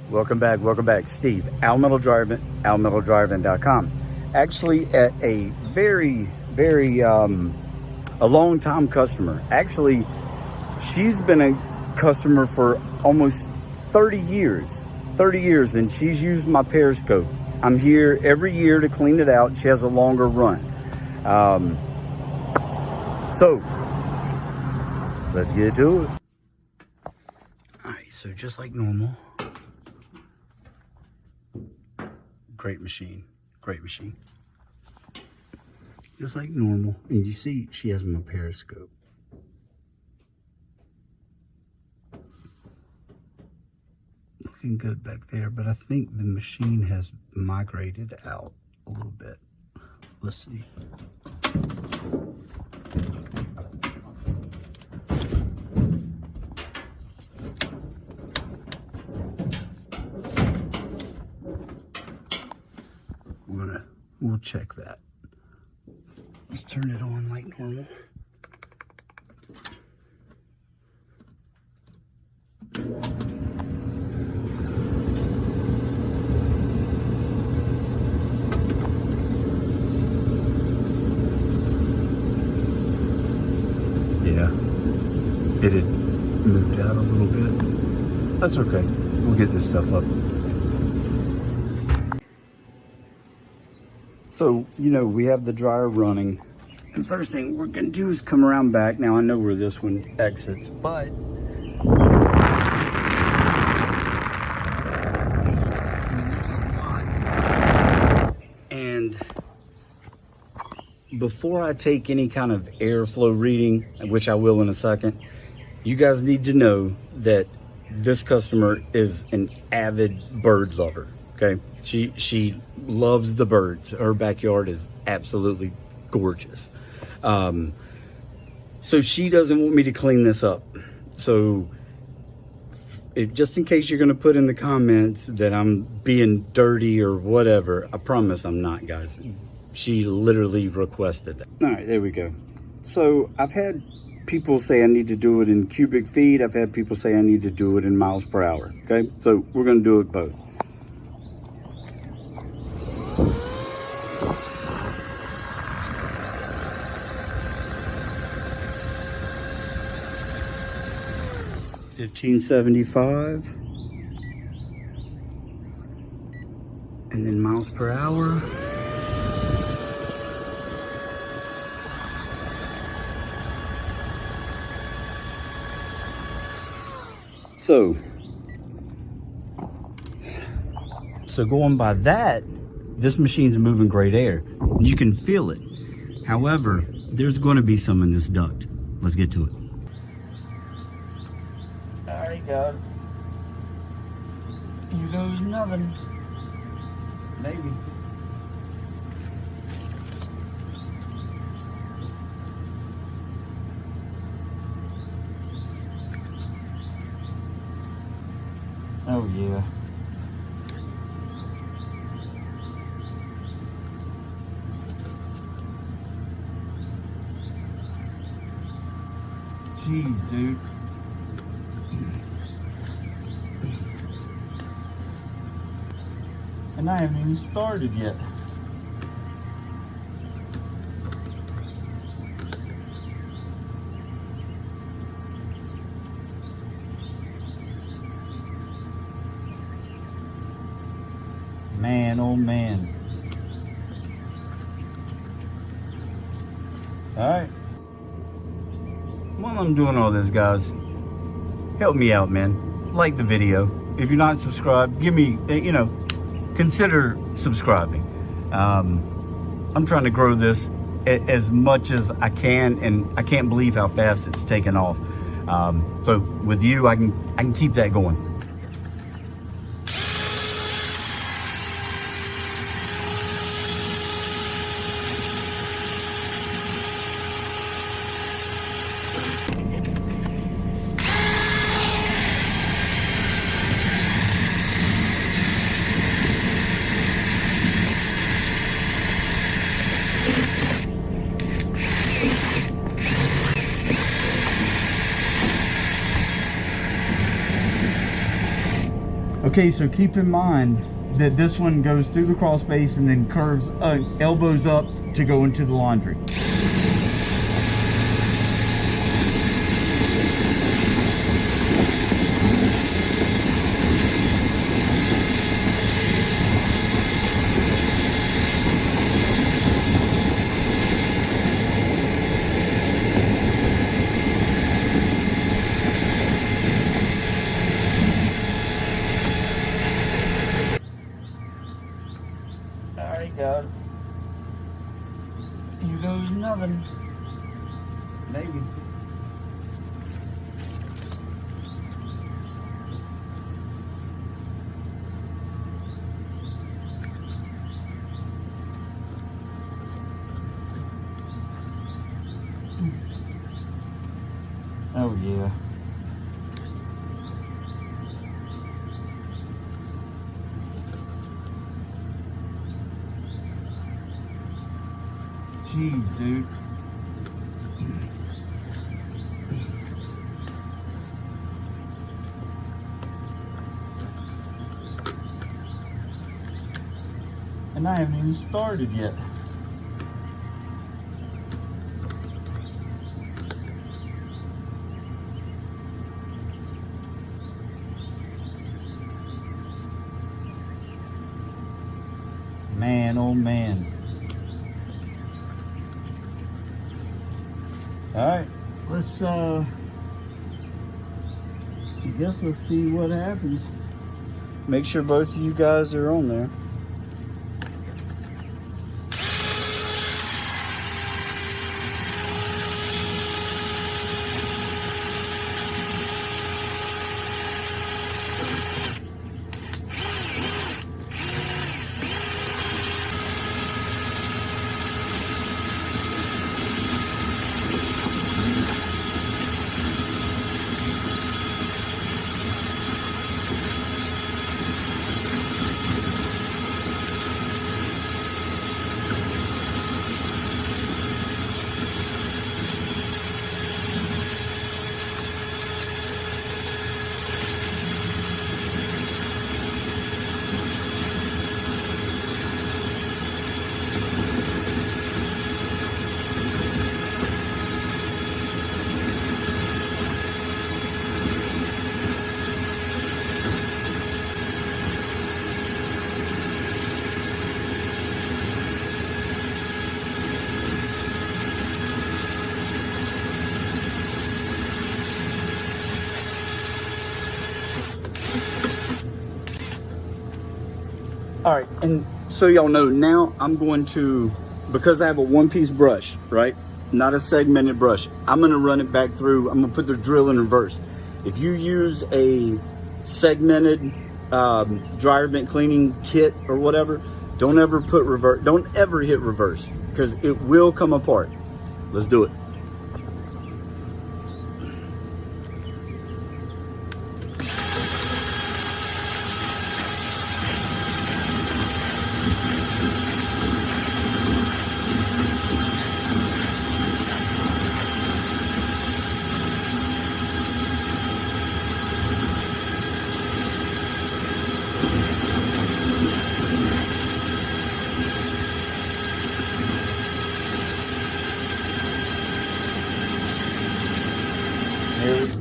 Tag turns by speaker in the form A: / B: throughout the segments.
A: Welcome back. Steve, Al Metal Driving, almetaldriving.com. Actually, at a very, a long time customer. Actually, she's been a customer for almost 30 years, and she's used my Periscope. I'm here every year to clean it out. She has a longer run. So, let's get to it. All right, so just like normal. Great machine. Just like normal. And you see, she has my Periscope. Looking good back there, but I think the machine has migrated out a little bit. Let's see. We'll check that. Let's turn it on like normal. Yeah, it had moved out a little bit. That's okay. We'll get this stuff up. So, you know, we have the dryer running. And first thing we're gonna do is come around back. Now I know where this one exits, but there's a lot. And before I take any kind of airflow reading, which I will in a second, you guys need to know that this customer is an avid bird lover. Okay, she loves the birds. Her backyard is absolutely gorgeous. So she doesn't want me to clean this up. So just in case you're gonna put in the comments that I'm being dirty or whatever, I promise I'm not, guys. She literally requested that. All right, there we go. So I've had people say I need to do it in cubic feet. I've had people say I need to do it in miles per hour. Okay, so we're gonna do it both. $15.75, and then miles per hour. So going by that, this machine's moving great air. You can feel it. However, there's going to be some in this duct. Let's get to it. Alright guys, here goes nothing. Maybe. Oh yeah. Jeez, dude. And I haven't even started yet. Man, oh man. Alright. While I'm doing all this, guys, help me out, man. Like the video. If you're not subscribed, give me, consider subscribing. I'm trying to grow this as much as I can, and I can't believe how fast it's taken off. So with you, I can keep that going. Okay, so keep in mind that this one goes through the crawl space and then curves, elbows up to go into the laundry. Alright guys, here goes nothing, maybe. Oh yeah. Jeez, dude. And I haven't even started yet. Man, oh man. Alright, let's I guess let's see what happens. Make sure both of you guys are on there. All right, and so y'all know now I'm going to, because I have a one-piece brush, right? Not a segmented brush. I'm gonna run it back through. I'm gonna put the drill in reverse. If you use a segmented dryer vent cleaning kit or whatever, don't ever put reverse, don't ever hit reverse because it will come apart. Let's do it.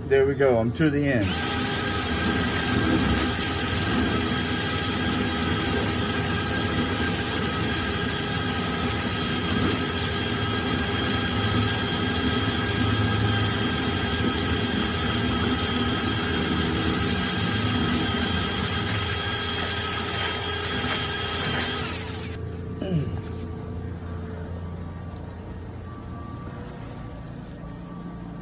A: There we go, I'm to the end.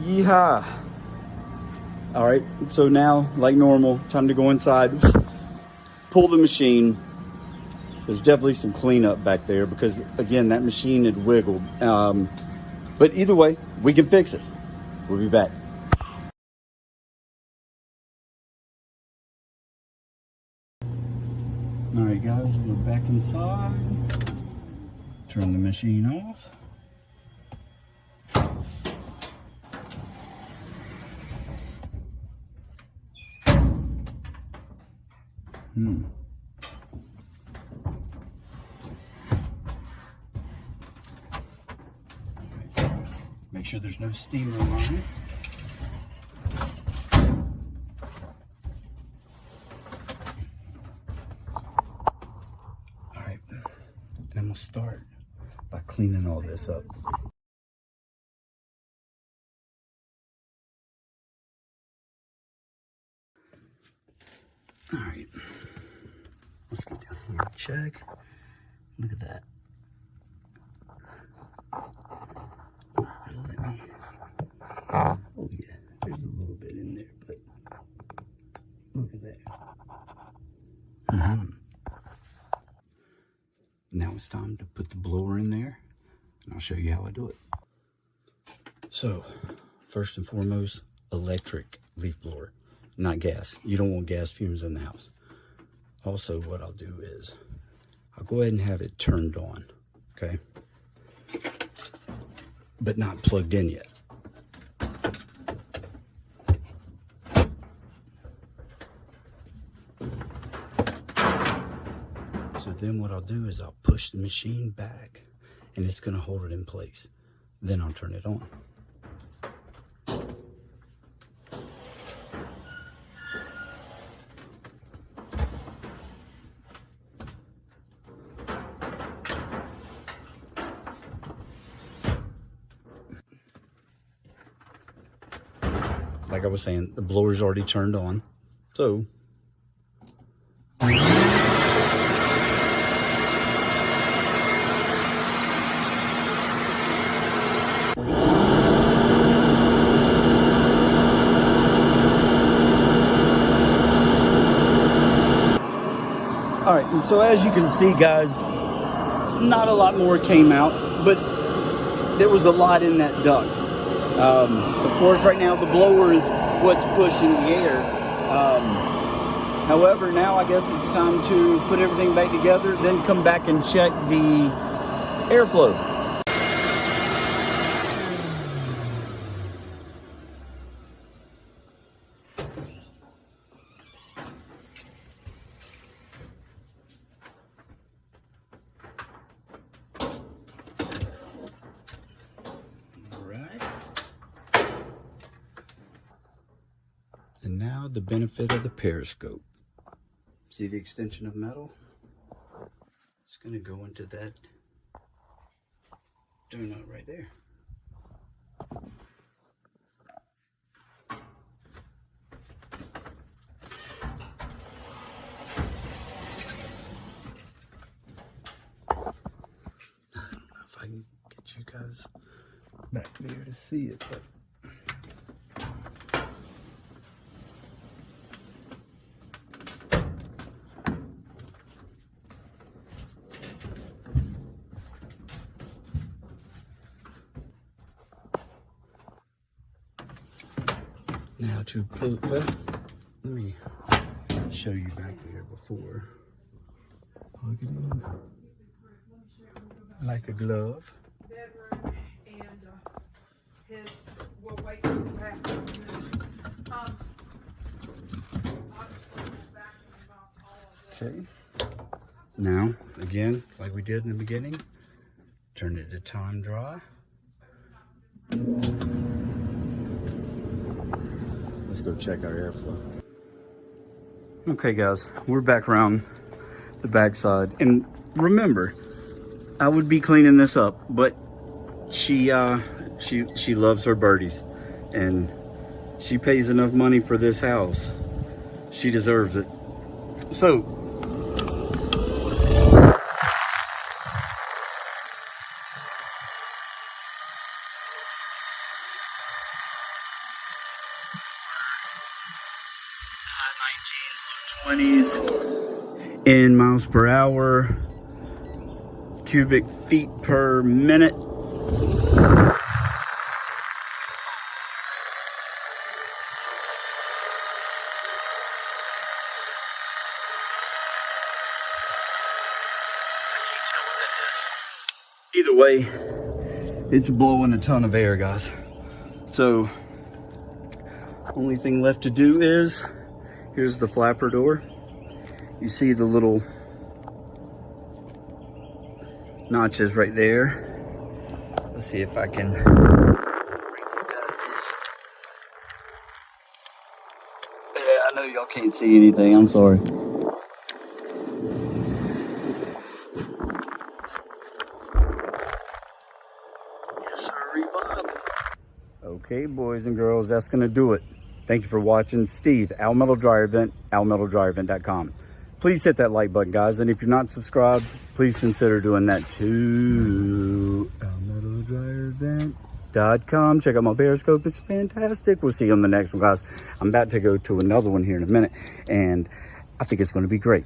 A: Yeehaw. All right, so now, like normal, time to go inside, pull the machine. There's definitely some cleanup back there because, again, that machine had wiggled. But either way, we can fix it. We'll be back. All right, guys, we're back inside. Turn the machine off. Make sure there's no steam on it. All right, and I'm gonna start by cleaning all this up. All right, let's get down here. Check. Look at that. Oh yeah, there's a little bit in there, but look at that. Now it's time to put the blower in there, and I'll show you how I do it. So, first and foremost, electric leaf blower, not gas. You don't want gas fumes in the house. Also, what I'll do is I'll go ahead and have it turned on, okay? But not plugged in yet. So then what I'll do is I'll push the machine back and it's gonna hold it in place. Then I'll turn it on. Like I was saying, the blower's already turned on. So all right, and so as you can see, guys, not a lot more came out, but there was a lot in that duct. Of course, right now the blower is what's pushing the air. However, now I guess it's time to put everything back together, then come back and check the airflow. And now the benefit of the periscope. See the extension of metal? It's going to go into that donut right there. I don't know if I can get you guys back there to see it, but now to put, well, let me show you back there before. Plug it in like a glove.
B: Bedroom and his, we'll wait for the bathroom.
A: Okay. Now, again, like we did in the beginning, turn it to time dry. Let's go check our airflow. Okay guys, we're back around the backside. And remember, I would be cleaning this up, but she loves her birdies. And she pays enough money for this house. She deserves it. So, high 19s, low 20s in miles per hour, cubic feet per minute. Either way, it's blowing a ton of air, guys. So, only thing left to do is, here's the flapper door. You see the little notches right there. Let's see if I can bring you guys in. Yeah, I know y'all can't see anything. I'm sorry. Yes, sir, Bob. Okay, boys and girls, that's gonna do it. Thank you for watching. Steve, Al Metal Dryer Vent, almetaldryervent.com. Please hit that like button, guys. And if you're not subscribed, please consider doing that too. almetaldryervent.com. Check out my Periscope. It's fantastic. We'll see you on the next one, guys. I'm about to go to another one here in a minute, and I think it's going to be great.